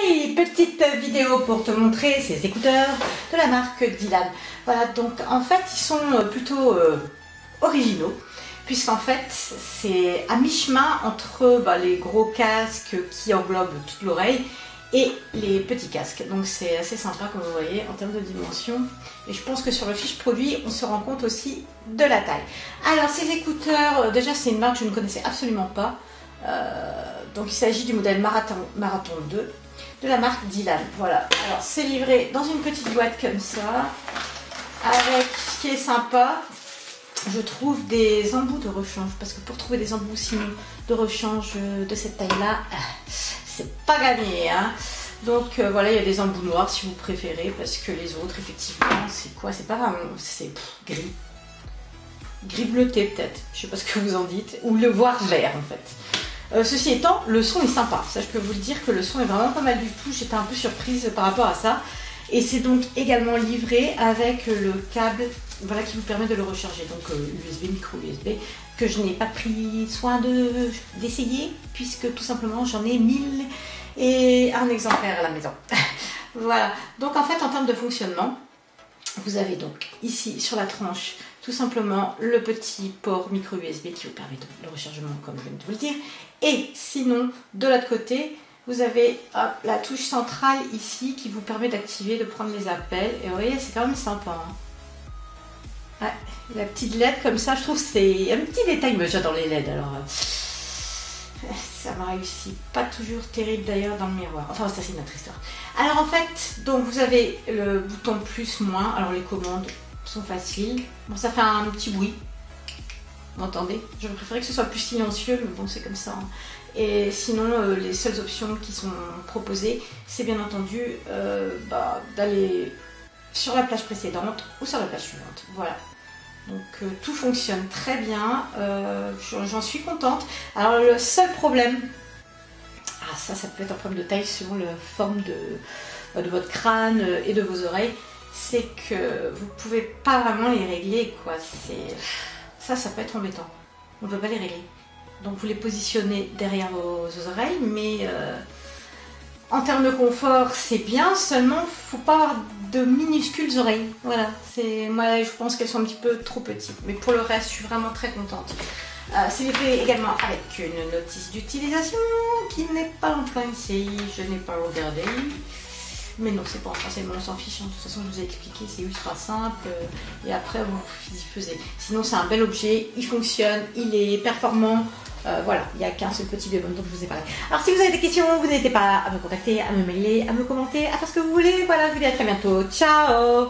Hey, petite vidéo pour te montrer ces écouteurs de la marque Dylan. Voilà, donc en fait ils sont plutôt originaux, puisqu'en fait c'est à mi-chemin entre les gros casques qui englobent toute l'oreille et les petits casques. Donc c'est assez sympa comme vous voyez en termes de dimension. Et je pense que sur le fiche produit on se rend compte aussi de la taille. Alors ces écouteurs, déjà c'est une marque que je ne connaissais absolument pas. Donc il s'agit du modèle Marathon 2 de la marque Dylan. Voilà, alors c'est livré dans une petite boîte comme ça, avec, ce qui est sympa, je trouve, des embouts de rechange, parce que pour trouver des embouts sinon de rechange de cette taille là, c'est pas gagné hein. Donc voilà, il y a des embouts noirs si vous préférez, parce que les autres effectivement c'est quoi, c'est pas vraiment, c'est gris bleuté peut-être, je sais pas ce que vous en dites, ou le voir vert en fait. Ceci étant, le son est sympa, ça je peux vous le dire que le son est vraiment pas mal du tout, j'étais un peu surprise par rapport à ça. Et c'est donc également livré avec le câble, voilà, qui vous permet de le recharger, donc USB, micro USB, que je n'ai pas pris soin d'essayer, puisque tout simplement j'en ai 1000 et un exemplaire à la maison. Voilà, donc en fait en termes de fonctionnement, vous avez donc ici sur la tranche tout simplement le petit port micro USB qui vous permet le rechargement comme je viens de vous le dire. Et sinon de l'autre côté vous avez la touche centrale ici qui vous permet d'activer, de prendre les appels. Et vous voyez c'est quand même sympa hein. Ouais, la petite LED comme ça, je trouve c'est un petit détail, mais j'adore les LED alors ça m'a réussi pas toujours terrible d'ailleurs dans le miroir, enfin ça c'est notre histoire. Alors en fait donc vous avez le bouton plus moins, alors les commandes sont faciles, bon ça fait un petit bruit, vous entendez, je préférais que ce soit plus silencieux mais bon c'est comme ça hein. Et sinon les seules options qui sont proposées c'est bien entendu d'aller sur la plage précédente ou sur la plage suivante, voilà. Donc tout fonctionne très bien, j'en suis contente. Alors le seul problème, ça peut être un problème de taille selon la forme de votre crâne et de vos oreilles, c'est que vous ne pouvez pas vraiment les régler quoi. Ça peut être embêtant, on ne peut pas les régler. Donc vous les positionnez derrière vos oreilles, mais en termes de confort c'est bien, seulement il ne faut pas avoir de minuscules oreilles, voilà, moi je pense qu'elles sont un petit peu trop petites, mais pour le reste je suis vraiment très contente. C'est livré également avec une notice d'utilisation qui n'est pas en français, je n'ai pas regardé, mais non c'est pas en français, mais on s'en fiche, hein. De toute façon je vous ai expliqué, c'est ultra simple, et après vous y faisiez. Sinon c'est un bel objet, il fonctionne, il est performant. Voilà, il n'y a qu'un seul petit bémol dont je vous ai parlé. Alors si vous avez des questions, vous n'hésitez pas à me contacter, à me mailer, à me commenter, à faire ce que vous voulez. Voilà, je vous dis à très bientôt. Ciao!